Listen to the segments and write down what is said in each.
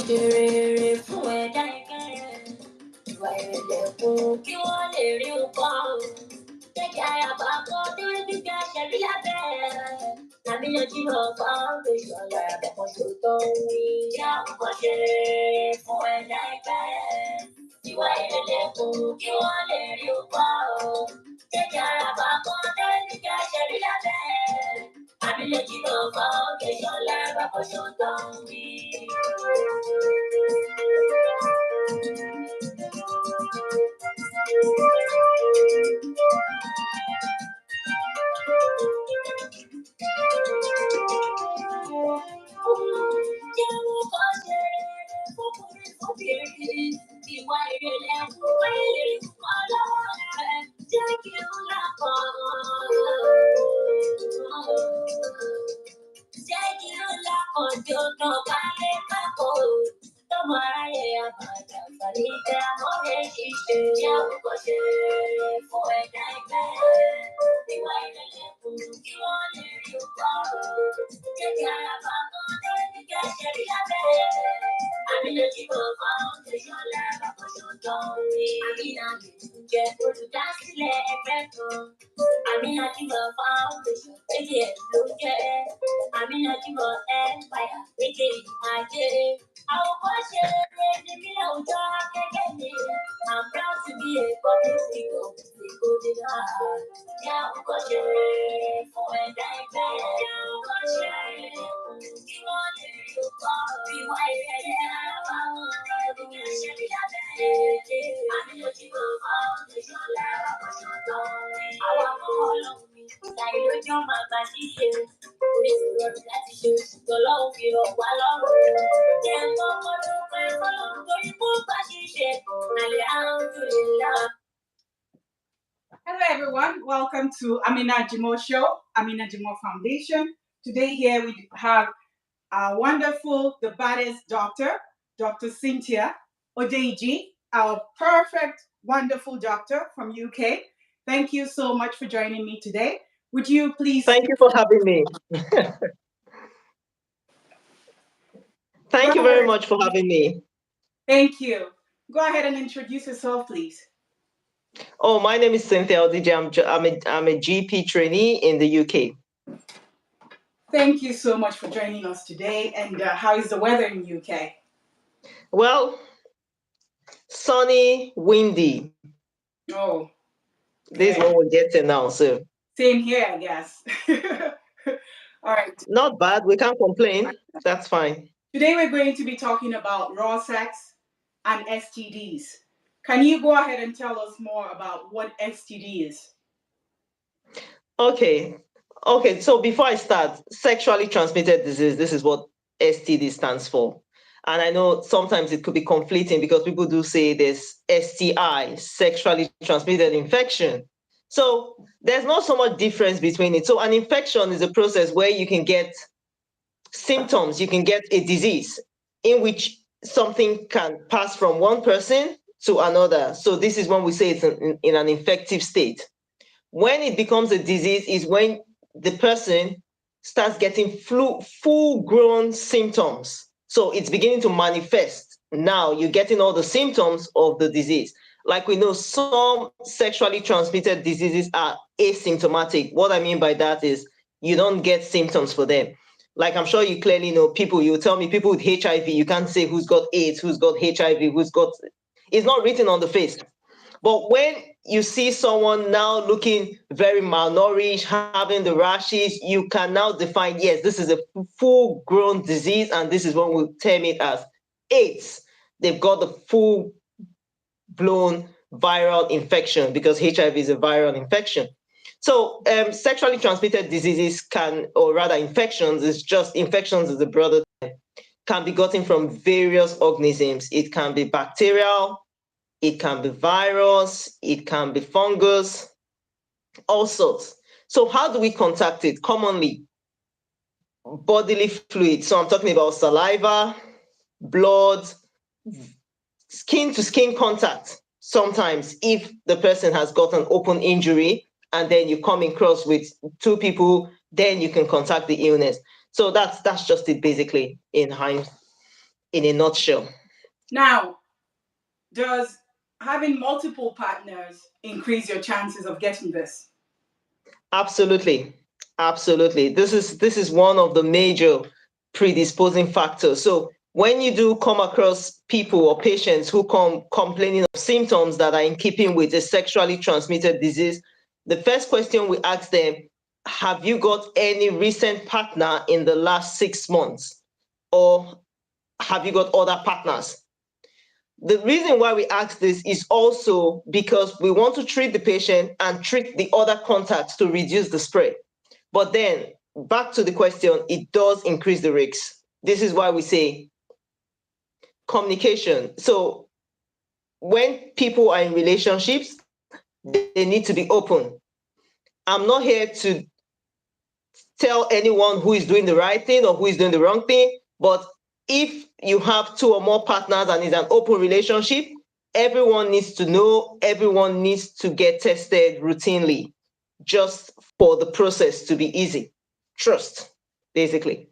ṣeré fún ẹ̀dá ìkẹ́. Ìwà ìrẹ̀lẹ̀ fún kí wọ́n lè rí nǹkan. Jẹ́jẹ́ àyàbá kan tó rí gbígbé àṣẹrí lábẹ́. Amina Jimoh Foundation lára kan ṣo tó ń wí. Ìyá àkọ́kọ́ ṣeré fún ẹ̀dá ìkẹ́. Ìwà ìrẹ̀lẹ̀ fún kí wọ́n lè rí nǹkan. Jẹ́jẹ́ àyàbá kan tó rí gbígbé àṣẹrí lábẹ́. Amina Jimoh Foundation lára kan ṣo tó ń wí. Jẹ́wọ́ kọ́ ṣe fọkùnrin fọbìnrin, ìwà ìrẹ̀lẹ̀ fún wẹ́ẹ̀lì kan lọ́wọ́ rẹ̀, jẹ́ kí n lápọ̀. Jẹ́ kí n lápọ̀ tí ó tàn kálé kápọ̀. Tọ́mọ aráyé àbàdà fàlíkẹ́ àmọ́rẹ́ ṣíṣe. Jẹ́wọ́ kọ́ ṣe fún ẹ̀dá ìgbẹ́. Ìwà ìrẹ̀lẹ̀ fún kí wọ́n lè rí ọkọ̀. Jẹ́ kí ara bá kan dé ní kẹ́sẹ̀ rí lábẹ́. Amina Jimoh Foundation lára kan ṣo tó ń wí. Amina jẹ́ olùdásílẹ̀ ẹgbẹ́ kan. Amina Jimoh Foundation méjì ẹ̀ ló jẹ́. Amina Jimoh Empire méjì ajé. Àwòkọ́ṣe rere ni mí láwùjọ akẹ́kẹ́ mi. I'm proud to be a public figure with a golden heart. Jẹ́ àwòkọ́ṣe rere fún ẹ̀dá ìgbẹ́. Jẹ́ àwòkọ́ṣe rere kí wọ́n lè rí ọkọ̀. Ìwà ìrẹ̀lẹ̀ ara wa wọn ní ẹbí ẹ̀ṣẹ̀ bí lábẹ́. Amina Jimoh Foundation lára kan ṣo tó ń wí. Àwọn ọmọ ọlọ́run mi, ìtàrí lójú ọmọ àgbà ṣíṣe. Oríṣi rọrùn láti ṣe, ṣùgbọ́n lọ́hùn fi rọ̀ wá lọ́rùn. Jẹ́ kọ́kọ́ dúpẹ́ fọlọ́run torí kó bá ṣíṣe. Alhamdulillah. Hello everyone, welcome to Amina Jimoh Show, Amina Jimoh Foundation. Today here we have our wonderful, the baddest doctor, Dr. Cynthia Odigie, our perfect, wonderful doctor from UK. Thank you so much for joining me today. Would you please... Thank you for having me. Thank you very much for having me. Thank you. Go ahead and introduce yourself, please. Oh, my name is Cynthia Odigie. I'm a GP trainee in the UK. Thank you so much for joining us today. And how is the weather in the UK? Well, sunny, windy. Oh. This is what we're getting now, so. Same here, I guess. All right. Not bad. We can't complain. That's fine. Today we're going to be talking about raw sex and STDs. Can you go ahead and tell us more about what STD is? Okay. So before I start, sexually transmitted disease, this is what STD stands for. And I know sometimes it could be conflicting because people do say there's STI, sexually transmitted infection. So there's not so much difference between it. So an infection is a process where you can get symptoms, you can get a disease in which something can pass from one person to another. So this is when we say it's in an infective state. When it becomes a disease is when the person starts getting full-grown symptoms. So it's beginning to manifest. Now you're getting all the symptoms of the disease. Like we know, some sexually transmitted diseases are asymptomatic. What I mean by that is you don't get symptoms for them. Like I'm sure you clearly know people, you tell me people with HIV, you can't say who's got AIDS, who's got HIV, it's not written on the face. But when you see someone now looking very malnourished, having the rashes, you can now define, yes, this is a full-grown disease, and this is what we term it as AIDS. They've got the full-blown viral infection because HIV is a viral infection. So sexually transmitted diseases infections is a broader term, can be gotten from various organisms. It can be bacterial, it can be virus, it can be fungus, all sorts. So how do we contact it? Commonly, bodily fluid. So I'm talking about saliva, blood, skin-to-skin contact. Sometimes if the person has got an open injury and then you come in cross with two people, then you can contact the illness. So that's just it basically in in a nutshell. Now, does having multiple partners increase your chances of getting this? Absolutely. Absolutely. This is one of the major predisposing factors. So when you do come across people or patients who come complaining of symptoms that are in keeping with a sexually transmitted disease, the first question we ask them, have you got any recent partner in the last 6 months? Or have you got other partners? The reason why we ask this is also because we want to treat the patient and treat the other contacts to reduce the spread. But then back to the question, it does increase the risks. This is why we say communication. So when people are in relationships, they need to be open. I'm not here to tell anyone who is doing the right thing or who is doing the wrong thing, but if you have 2 or more partners and it's an open relationship, everyone needs to know, everyone needs to get tested routinely, just for the process to be easy. Trust, basically.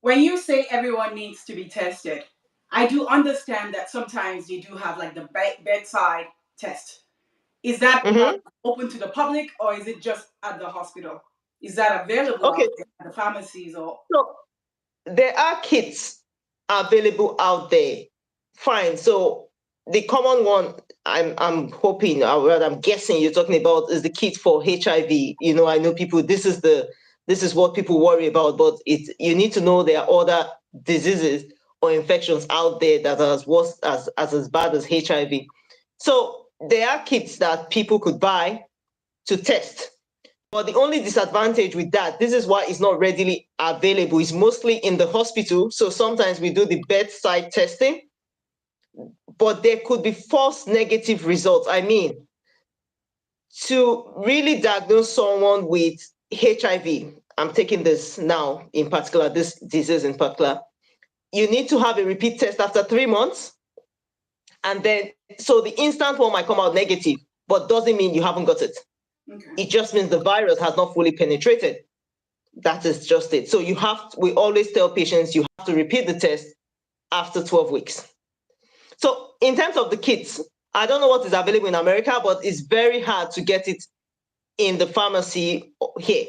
When you say everyone needs to be tested, I do understand that sometimes you do have like the bedside test. Is that open to the public, or is it just at the hospital? Is that available Okay, out there at the pharmacies or? so there are kits available out there. Fine. So the common one I'm hoping, or rather I'm guessing you're talking about, is the kit for HIV. You know, I know people, this is what people worry about, but you need to know there are other diseases or infections out there that are as worse as bad as HIV. So there are kits that people could buy to test. But the only disadvantage with that, this is why it's not readily available, is mostly in the hospital. So sometimes we do the bedside testing, but there could be false negative results. I mean, to really diagnose someone with HIV, I'm taking this now in particular, this disease in particular, you need to have a repeat test after 3 months. And then, so the instant one might come out negative, but doesn't mean you haven't got it. Okay. It just means the virus has not fully penetrated. That is just it. So we always tell patients you have to repeat the test after 12 weeks. So in terms of the kits, I don't know what is available in America, but it's very hard to get it in the pharmacy here.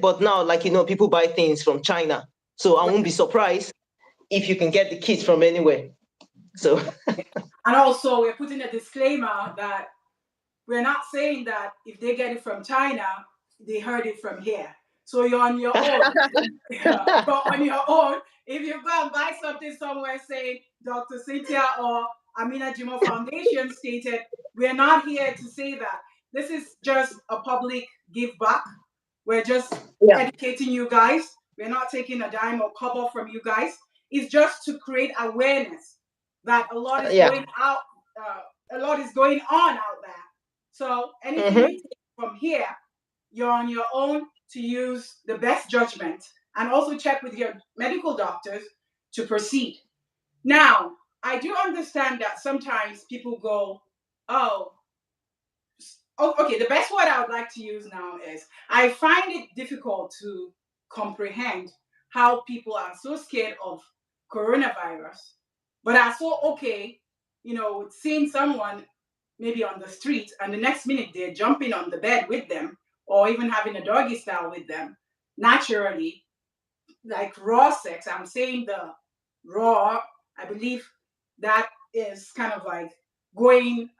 But now, like, people buy things from China. So I won't be surprised if you can get the kit from anywhere. So. And also, we're putting a disclaimer that we're not saying that if they get it from China, they heard it from here. So you're on your own. You're on your own. If you go and buy something somewhere saying Dr. Cynthia or Amina Jimoh Foundation stated, we're not here to say that. This is just a public give back. We're just educating you guys. We're not taking a dime or cover from you guys. It's just to create awareness that a lot is going out, a lot is going on out there. So anything you take from here, you're on your own to use the best judgment, and also check with your medical doctors to proceed. Now, I do understand that sometimes people go, oh, okay, the best word I would like to use now is, I find it difficult to comprehend how people are so scared of coronavirus, but are so okay, seeing someone maybe on the street, and the next minute they're jumping on the bed with them, or even having a doggy style with them naturally, like raw sex. I'm saying the raw, I believe that is kind of like going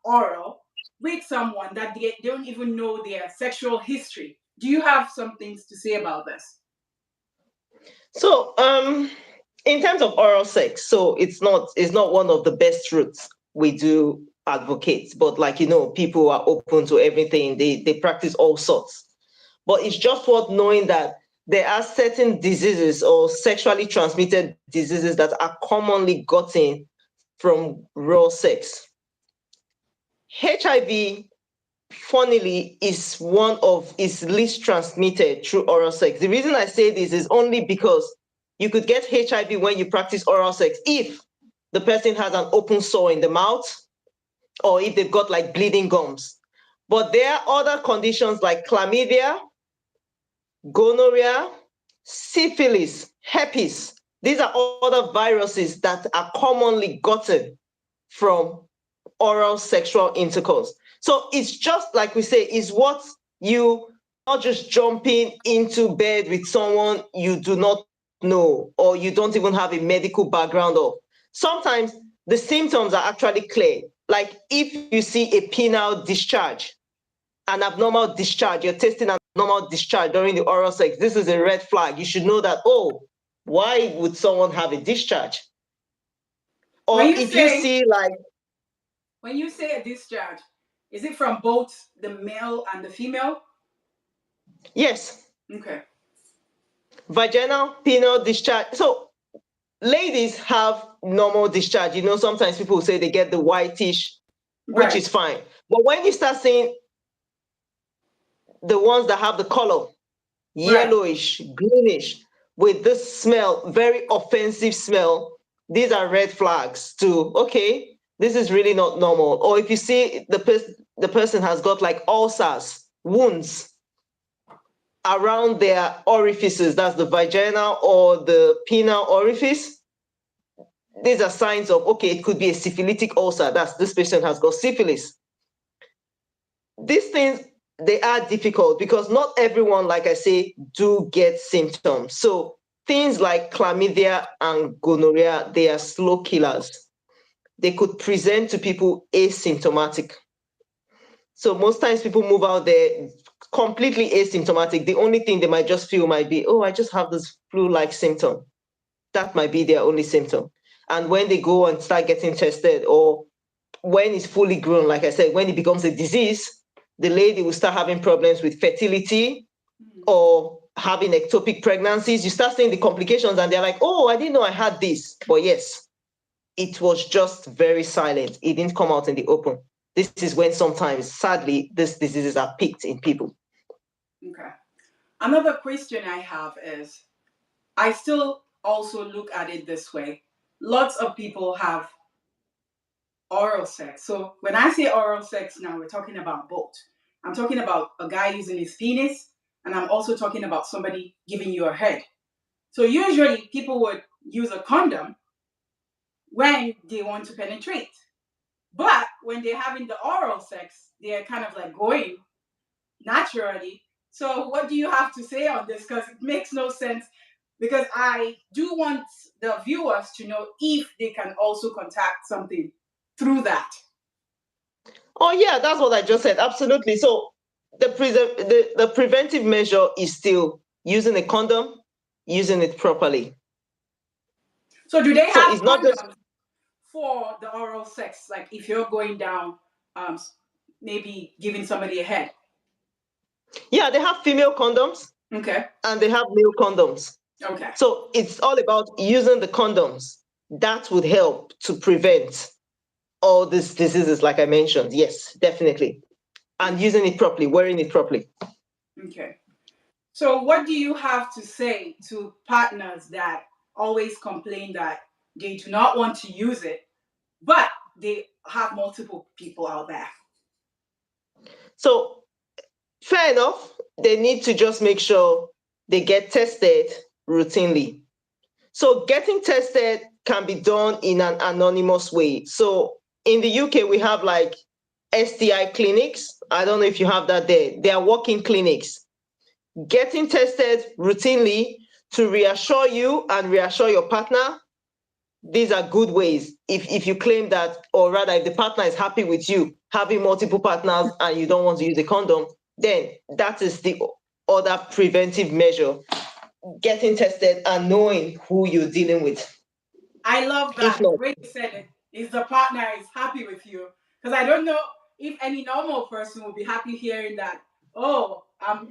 oral with someone that they don't even know their sexual history. Do you have some things to say about this? So, in terms of oral sex, so it's not one of the best routes we do advocate, but people are open to everything. They practice all sorts. But it's just worth knowing that there are certain diseases or sexually transmitted diseases that are commonly gotten from raw sex. HIV, funnily, is least transmitted through oral sex. The reason I say this is only because you could get HIV when you practice oral sex if the person has an open sore in the mouth, or if they've got like bleeding gums. But there are other conditions like chlamydia, gonorrhea, syphilis, herpes, These are other viruses that are commonly gotten from oral sexual intercourse. So it's just like we say, is what you not just jumping into bed with someone you do not know or you don't even have a medical background of. Sometimes the symptoms are actually clear. Like if you see a penile discharge, an abnormal discharge, you're testing an abnormal discharge during the oral sex, this is a red flag. You should know that, oh, why would someone have a discharge? Or if you see like, when you say a discharge, is it from both the male and the female? yes. Okay. Vaginal, penile discharge. So ladies have normal discharge. You know, sometimes people say they get the whitish, which is fine. But when you start seeing the ones that have the color, yellowish, greenish, with this smell, very offensive smell, these are red flags to, okay, this is really not normal. Or if you see the person has got like ulcers, wounds around their orifices, that's the vaginal or the penile orifice, these are signs of, okay, it could be a syphilitic ulcer. That's this patient has got syphilis. These things, they are difficult because not everyone, like I say, do get symptoms. So things like chlamydia and gonorrhea, they are slow killers. They could present to people asymptomatic. So most times people move out there completely asymptomatic. The only thing they might just feel might be, oh, I just have this flu-like symptom. That might be their only symptom. And when they go and start getting tested, or when it's fully grown, like I said, when it becomes a disease, the lady will start having problems with fertility or having ectopic pregnancies. You start seeing the complications and they're like, oh, I didn't know I had this. But yes, it was just very silent. It didn't come out in the open. This is when sometimes, sadly, these diseases are picked in people. Okay. Another question I have is, I still also look at it this way. Lots of people have oral sex. So when I say oral sex now, we're talking about both. I'm talking about a guy using his penis, and I'm also talking about somebody giving you a head. So usually people would use a condom when they want to penetrate. But when they're having the oral sex, they're kind of like going naturally. So what do you have to say on this? Because it makes no sense. Because I do want the viewers to know if they can also contact something through that. Oh yeah, that's what I just said. Absolutely. So the preventive measure is still using a condom, using it properly. So do they So have it's not just condoms for the oral sex? Like if you're going down, maybe giving somebody a head. yeah, they have female condoms. Okay. And they have male condoms. Okay. So it's all about using the condoms. That would help to prevent all these diseases, like I mentioned. Yes, definitely. And using it properly, wearing it properly. Okay. So what do you have to say to partners that always complain that they do not want to use it, but they have multiple people out there? So fair enough, they need to just make sure they get tested routinely. So getting tested can be done in an anonymous way. So in the UK, we have like STI clinics. I don't know if you have that there. They are walk-in clinics. Getting tested routinely to reassure you and reassure your partner, these are good ways. If you claim that, or rather, if the partner is happy with you having multiple partners and you don't want to use a condom, then that is the other preventive measure. Getting tested and knowing who you're dealing with. I love that. The way you said it, if the partner is happy with you. Because I don't know if any normal person will be happy hearing that, oh, I'm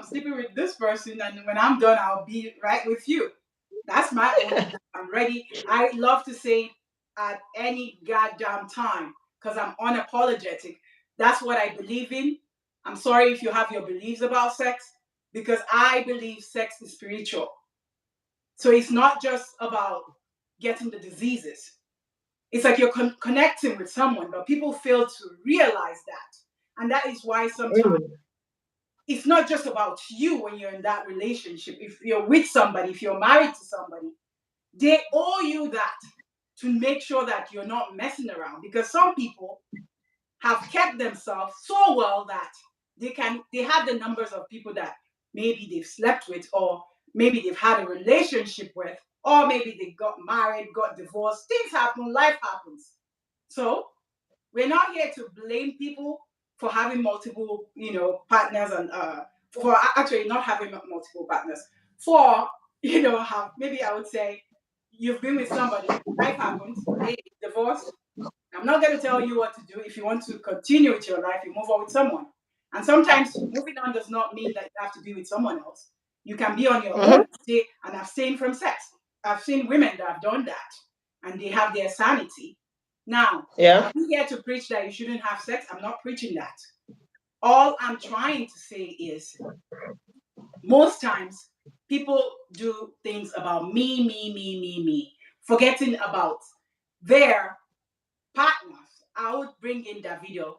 sleeping with this person, and when I'm done, I'll be right with you. That's my own. I'm ready. I love to say at any goddamn time because I'm unapologetic. That's what I believe in. I'm sorry if you have your beliefs about sex, because I believe sex is spiritual. So it's not just about getting the diseases. It's like you're connecting with someone, but people fail to realize that. And that is why sometimes it's not just about you when you're in that relationship. If you're with somebody, if you're married to somebody, they owe you that to make sure that you're not messing around, because some people have kept themselves so well that they have the numbers of people that maybe they've slept with, or maybe they've had a relationship with, or maybe they got married, got divorced. Things happen, life happens. So we're not here to blame people for having multiple, partners, and for actually not having multiple partners. For have, maybe I would say, you've been with somebody, life happens, they divorced. I'm not going to tell you what to do. If you want to continue with your life, you move on with someone. And sometimes moving on does not mean that you have to be with someone else. You can be on your own and abstain from sex. I've seen women that have done that, and they have their sanity. Now, Yeah. I'm here to preach that you shouldn't have sex. I'm not preaching that. All I'm trying to say is, most times people do things about me, forgetting about their partners. I would bring in Davido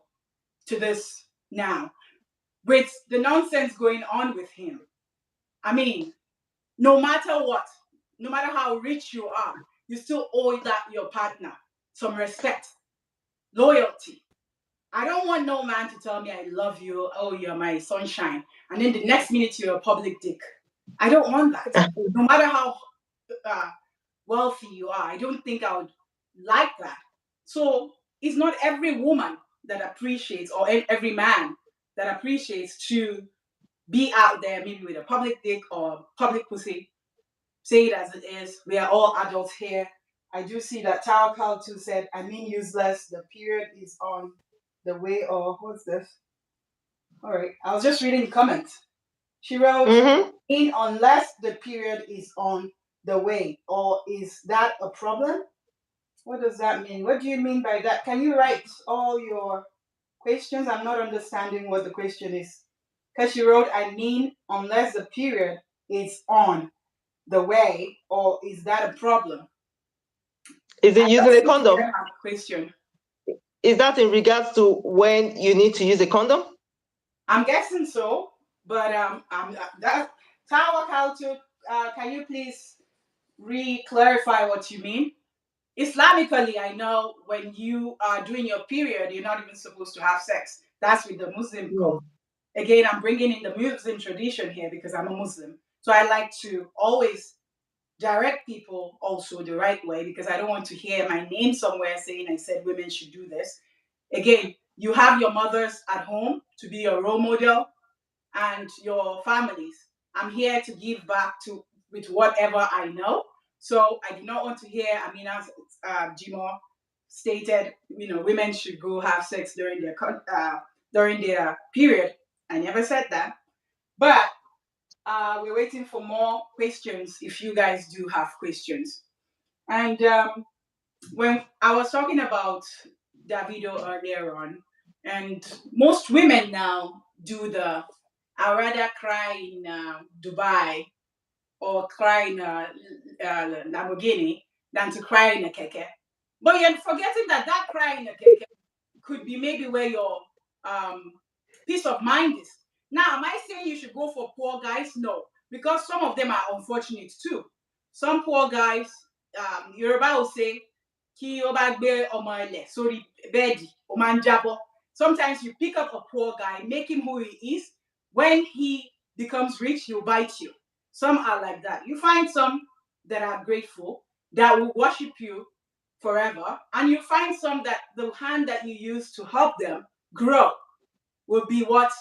to this now, with the nonsense going on with him. I mean, no matter what, no matter how rich you are, you still owe that your partner some respect, loyalty. I don't want no man to tell me I love you, oh, you're my sunshine, and then the next minute you're a public dick. I don't want that. No matter how uh, wealthy you are, I don't think I would like that. So it's not every woman that appreciates, or every man that appreciates, to be out there maybe with a public dick or public pussy. Say it as it is. We are all adults here. I do see that Tao Cal too said, I mean useless, the period is on the way, or what's this? All right. I was just reading the comments. She wrote, in unless the period is on the way, or is that a problem? What does that mean? What do you mean by that? Can you write all your questions? I'm not understanding what the question is. Because she wrote, I mean, unless the period is on the way, or is that a problem? Is it I using don't a seem to condom? get her question. Is that in regards to when you need to use a condom? I'm guessing so, but that Tawa Kautu, can you please clarify what you mean? Islamically, I know when you are doing your period, you're not even supposed to have sex. That's with the Muslim cult. Again, I'm bringing in the Muslim tradition here because I'm a Muslim. So I like to always direct people also the right way, because I don't want to hear my name somewhere saying I said women should do this. Again, you have your mothers at home to be your role model, and your families. I'm here to give back to with whatever I know. So I do not want to hear Amina Jimoh stated, women should go have sex during their period. I never said that, but we're waiting for more questions. If you guys do have questions, and when I was talking about Davido earlier on, and most women now do the I'd rather cry in Dubai or cry in Lamborghini than to cry in a keke. But you're forgetting that cry in a keke could be maybe where your um, peace of mind is. Now, am I saying you should go for poor guys? No, because some of them are unfortunate too. Some poor guys, Yoruba will say, "Kí o bá gbé ọmọ ilẹ̀ sórí bẹ́ẹ̀dì, ó máa ń jábọ́." Sometimes you pick up a poor guy, make him who he is. When he becomes rich, he'll bite you. Some are like that. You find some that are grateful, that will worship you forever, and you find some that the hand that you use to help them grow will be what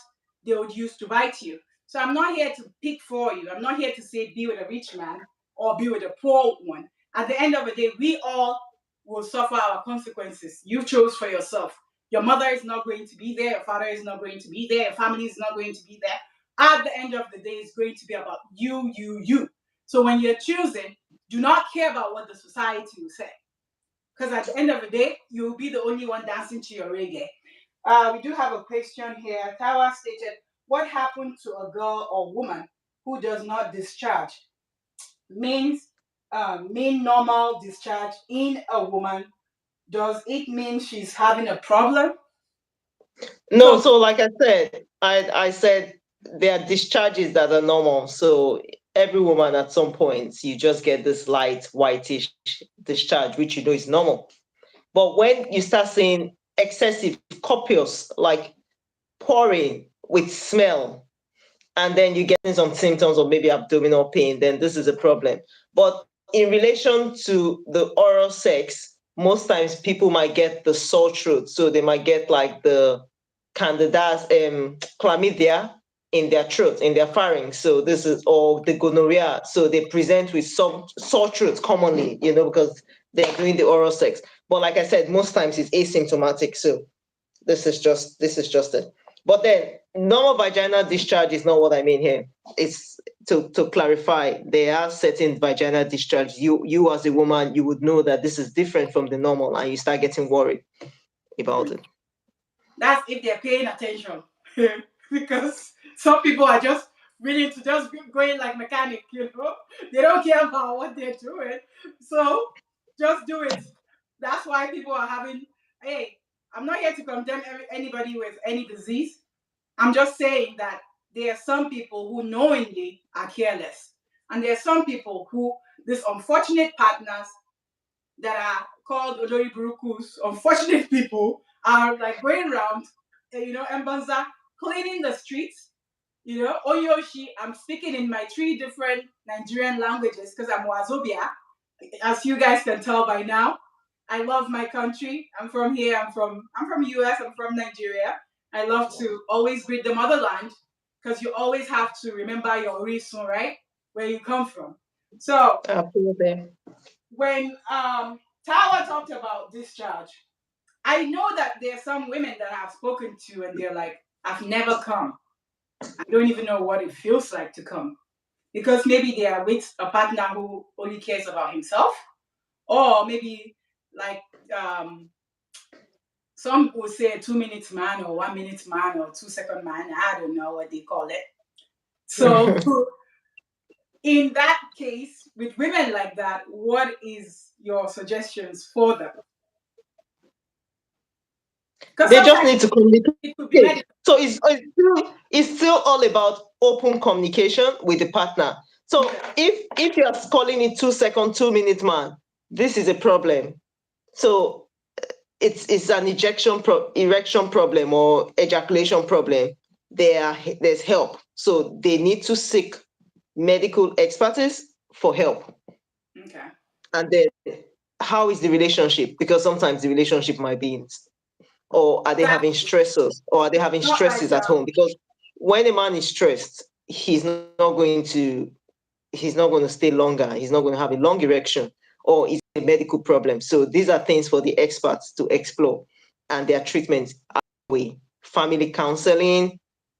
they would use to bite you. So I'm not here to pick for you. I'm not here to say be with a rich man or be with a poor one. At the end of the day, we all will suffer our consequences. You chose for yourself. Your mother is not going to be there. Your father is not going to be there. Your family is not going to be there. At the end of the day, it's going to be about you. So when you're choosing, do not care about what the society will say. Because at the end of the day, you'll be the only one dancing to your reggae. We do have a question here. Tawa stated, what happened to a girl or woman who does not discharge? Mean normal discharge in a woman. Does it mean she's having a problem? No, so like I said, I said there are discharges that are normal. So every woman at some point, you just get this light whitish discharge, which you know is normal. But when you start seeing excessive, copious, like pouring with smell, and then you're getting some symptoms of maybe abdominal pain, then this is a problem. But in relation to the oral sex, most times people might get the sore throat. So they might get like the candida, chlamydia in their throat, in their pharynx. So this is, or the gonorrhea. So they present with some sore throat commonly, because they're doing the oral sex. But like I said, most times it's asymptomatic. So this is just it. But then normal vaginal discharge is not what I mean here. It's to clarify, there are certain vaginal discharge. You as a woman, you would know that this is different from the normal, and you start getting worried about it. That's if they're paying attention. Because some people are just willing to just going like mechanic, They don't care about what they're doing. So just do it. That's why people are having, hey, I'm not here to condemn anybody with any disease. I'm just saying that there are some people who knowingly are careless. And there are some people who, these unfortunate partners that are called Olori Burukus, unfortunate people, are like going around, Mbanza, cleaning the streets, Oyoshi. I'm speaking in my 3 different Nigerian languages because I'm Wazobia, as you guys can tell by now. I love my country. I'm from here. I'm from US. I'm from Nigeria. I love to always greet the motherland because you always have to remember your origin, right? Where you come from. So Absolutely. when Tawa talked about discharge, I know that there are some women that I've spoken to and they're like, I've never come. I don't even know what it feels like to come. Because maybe they are with a partner who only cares about himself, or maybe like some would say a 2 minute man or 1 minute man or 2 second man. I don't know what they call it. So in that case, with women like that, what is your suggestions for them? Because They just need to communicate. it could be medical. So it's still all about open communication with the partner. So if you're calling it 2 second, 2 minute man, this is a problem. So it's an erection problem or ejaculation problem. There's help. So they need to seek medical expertise for help. Okay. And then how is the relationship? Because sometimes the relationship might be or are they having stressors, or are they having stresses at home? Because when a man is stressed, he's not going to stay longer. He's not going to have a long erection, or it's a medical problem. So these are things for the experts to explore, and their treatments are way family counseling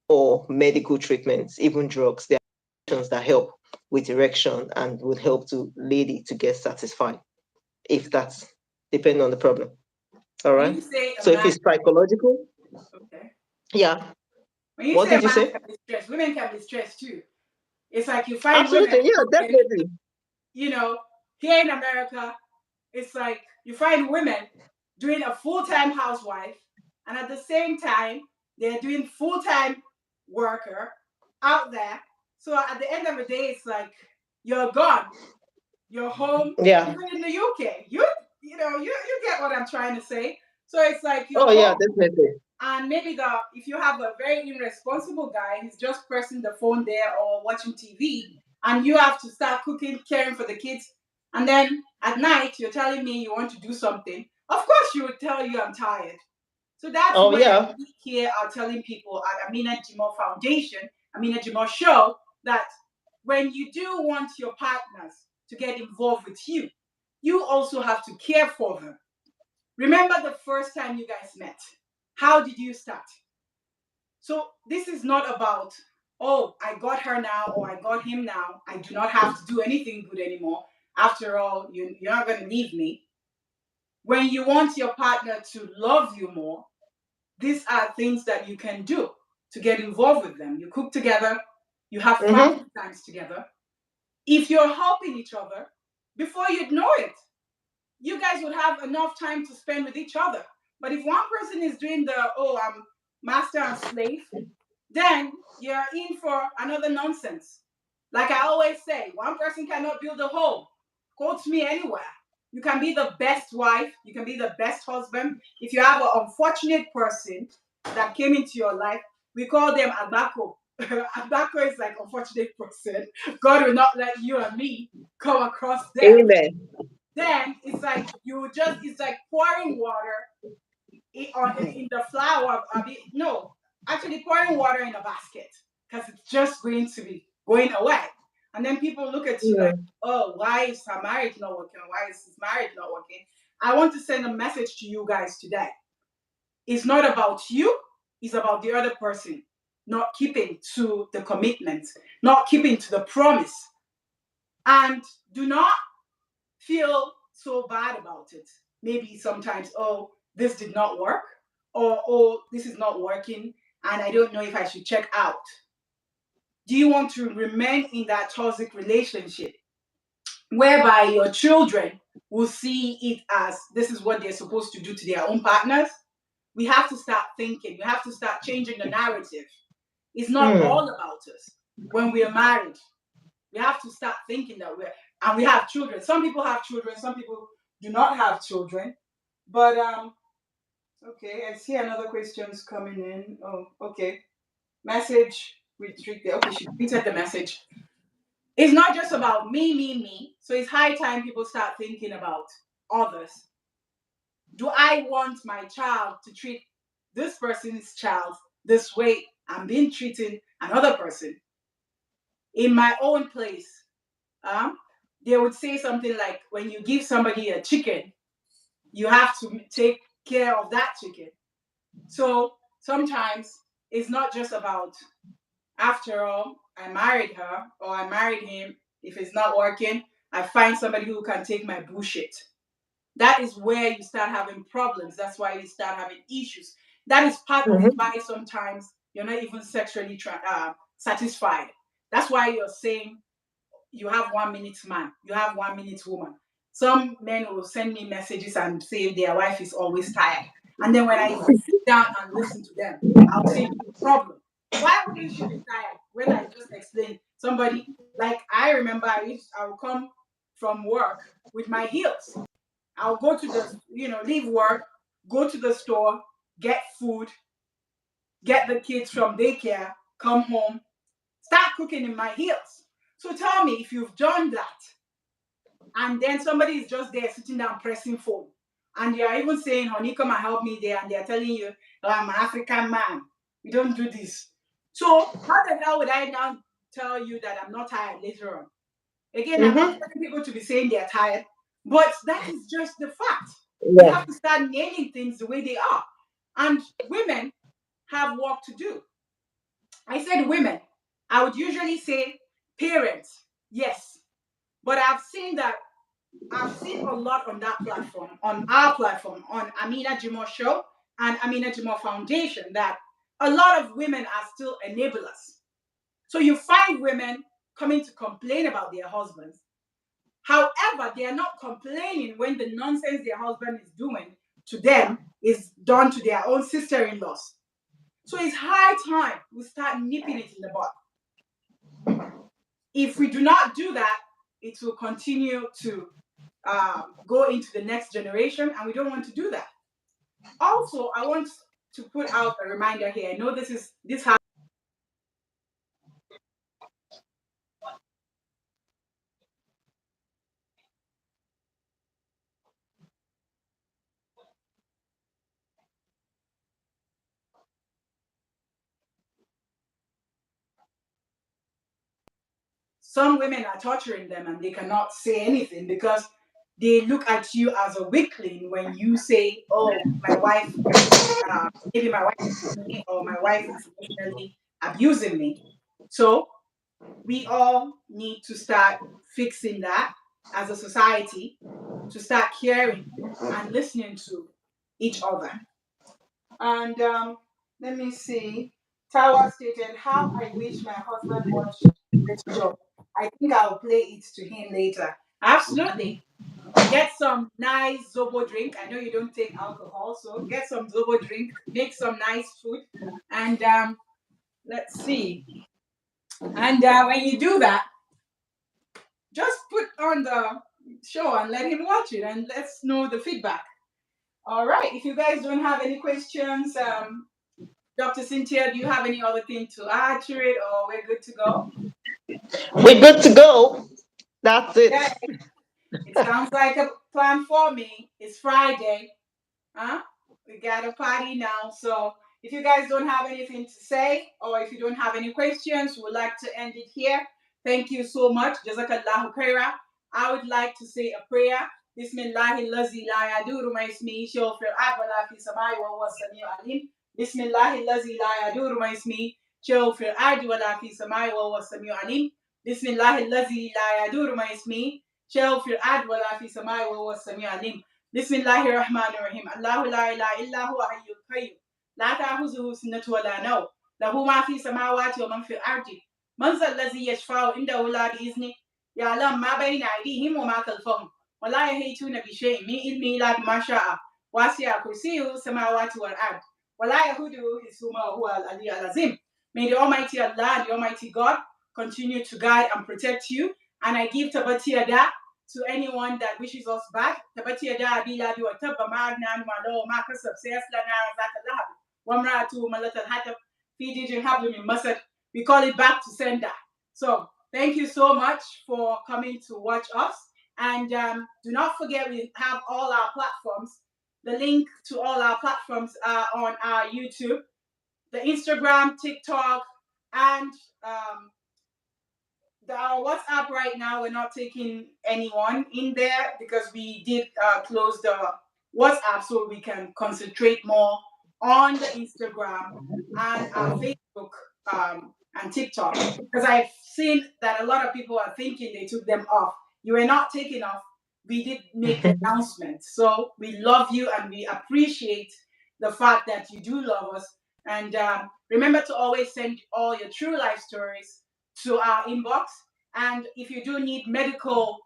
or medical treatments, even drugs. There are options that help with erection and would help to lady to get satisfied, if that's depending on the problem. All right. So if it's psychological, okay. Yeah. When you What say did you man say? can be stressed, women can be stressed too. It's like you find Absolutely. women, Yeah, definitely. Here in America, it's like you find women doing a full-time housewife, and at the same time, they're doing full-time worker out there. So at the end of the day, it's like you're gone. You're home. Yeah. Even in the UK, you get what I'm trying to say. So it's like you're Oh, yeah, home. definitely. And maybe if you have a very irresponsible guy, he's just pressing the phone there or watching TV, and you have to start cooking, caring for the kids, and then at night you're telling me you want to do something. Of course, she would tell you I'm tired. So that's Oh, where yeah. we here are telling people at Amina Jimoh Foundation, Amina Jimoh Show, that when you do want your partners to get involved with you, you also have to care for them. Remember the first time you guys met. How did you start? So this is not about, oh, I got her now or I got him now. I do not have to do anything good anymore. After all, you're not going to leave me. When you want your partner to love you more, these are things that you can do to get involved with them. You cook together, you have family times together. If you're helping each other, before you'd know it, you guys would have enough time to spend with each other. But if one person is doing I'm master and slave, then you're in for another nonsense. Like I always say, one person cannot build a home. Quote me anywhere. You can be the best wife, you can be the best husband. If you have an unfortunate person that came into your life, we call them abako. Abako is like unfortunate person. God will not let you and me come across them. Amen. Then it's like it's like pouring water in the flour. No, actually pouring water in a basket because it's just going to be going away. And then people look at you like, oh, why is her marriage not working? Why is his marriage not working? I want to send a message to you guys today. It's not about you, it's about the other person not keeping to the commitment, not keeping to the promise. And do not feel so bad about it. Maybe sometimes, oh, this did not work, or oh, this is not working, and I don't know if I should check out. Do you want to remain in that toxic relationship whereby your children will see it as this is what they're supposed to do to their own partners? We have to start thinking. We have to start changing the narrative. It's not all about us. When we are married, we have to start thinking that we have children. Some people have children, some people do not have children. But okay, I see another question's coming in. Oh, okay. Message restricted. Okay, she tweeted the message. It's not just about me, me, me. So it's high time people start thinking about others. Do I want my child to treat this person's child this way I'm being treating another person? In my own place, they would say something like, when you give somebody a chicken, you have to take care of that chicken. So sometimes it's not just about, after all, I married her or I married him. If it's not working, I find somebody who can take my bullshit. That is where you start having problems. That's why you start having issues. That is part of why sometimes you're not even sexually satisfied. That's why you're saying you have 1 minute man, you have 1 minute woman. Some men will send me messages and say their wife is always tired. And then when I sit down and listen to them, I'll say, problem. Why wouldn't she be tired? When I just explained somebody, like I remember I would come from work with my heels. I'll go to the, leave work, go to the store, get food, get the kids from daycare, come home, start cooking in my heels. So tell me if you've done that, and then somebody is just there sitting down pressing phone, and you're even saying, honey, come and help me there, and they're telling you, oh, I'm an African man. We don't do this. So how the hell would I now tell you that I'm not tired later on? Again, I'm not telling people to be saying they're tired, but that is just the fact. We have to start naming things the way they are. And women have work to do. I said women. I would usually say parents, yes. But I've seen a lot on that platform, on our platform, on Amina Jimoh Show and Amina Jimoh Foundation, that a lot of women are still enablers. So you find women coming to complain about their husbands. However, they are not complaining when the nonsense their husband is doing to them is done to their own sister-in-laws. So it's high time we start nipping it in the bud. If we do not do that, it will continue to go into the next generation, and we don't want to do that. Also, I want to put out a reminder here. I know this has some women are torturing them and they cannot say anything because they look at you as a weakling when you say, oh, my wife, maybe my wife is me, or my wife is emotionally abusing me. So we all need to start fixing that as a society, to start caring and listening to each other. And let me see. Tawa stated, how I wish my husband watched this show. I think I'll play it to him later. Absolutely. Get some nice Zobo drink. I know you don't take alcohol, so get some Zobo drink, make some nice food, and let's see. And when you do that, just put on the show and let him watch it and let's know the feedback. All right. If you guys don't have any questions, Dr. Cynthia, do you have any other thing to add to it, or we're good to go? We're good to go. That's it. Okay. It sounds like a plan for me. It's Friday. Huh? We got a party now. So if you guys don't have anything to say, or if you don't have any questions, we would like to end it here. Thank you so much. Jazakallahu khaira. I would like to say a prayer. Bismillahi lazi la yaduru ma ismi shofir abala fi samai wa huwa samiu alim. Bismillahi lazi la yaduru ma ismi shofir adwala fi samai wa huwa samiu alim. Bismillahi lazi la yaduru ma ismi shofir adwala fi samai wa huwa samiu alim. Bismillahir Rahmanir Rahim. Allahu la ilaha illa huwa hayyul qayyum. La ta'khuzuhu sinatun wa la nawm. Lahu ma fi samawati wa man fil ardi. Man zal ladzi yashfa'u indahu illa bi izni. Ya'lamu ma bayna aydihim wa ma khalfahum. Wa la yahituna bi shay'in min ilmihi illa bima sha'a. Wasi'a kursiyyuhu samawati wal ard. Wa la yahuduhu hifzuhuma wa huwa al-'aliyyul azim. May the Almighty Allah, the Almighty God, continue to guide and protect you. And I give Tabatiyada to anyone that wishes us bad. Tabatiyada bilabi wa tabba ma'adna malo ma kasab sayasla nara zaka lahab. Wamra'atu malatal hatab fi dijin hablu min masad. We call it back to sender. So thank you so much for coming to watch us. And do not forget, we have all our platforms. The link to all our platforms are on our YouTube, the Instagram, TikTok, and our WhatsApp. Right now, we're not taking anyone in there because we did close the WhatsApp so we can concentrate more on the Instagram and our Facebook and TikTok. Because I've seen that a lot of people are thinking they took them off. You were not taken off. We did make the announcement. So we love you and we appreciate the fact that you do love us. And remember to always send all your true life stories to our inbox. And if you do need medical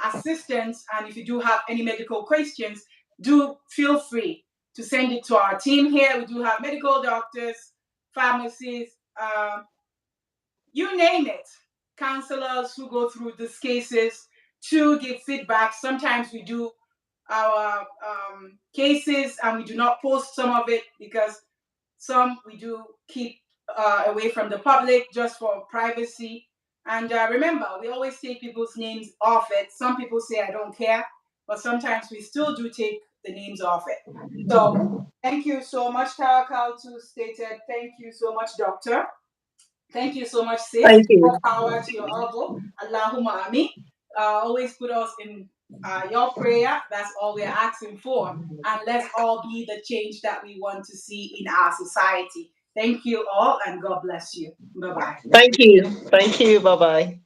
assistance and if you do have any medical questions, do feel free to send it to our team here. We do have medical doctors, pharmacists, you name it, counselors who go through these cases to give feedback. Sometimes we do our cases and we do not post some of it because some we do keep away from the public just for privacy. And remember, we always take people's names off it. Some people say I don't care, but sometimes we still do take the names off it. So thank you so much, Tawakaltu stated. Thank you so much, Doctor. Thank you so much, sis. Thank you. More power to your elbow. Allahumma ameen. Always put us in your prayer. That's all we're asking for. And let's all be the change that we want to see in our society. Thank you all, and God bless you. Bye-bye. Thank you. Thank you. Bye-bye.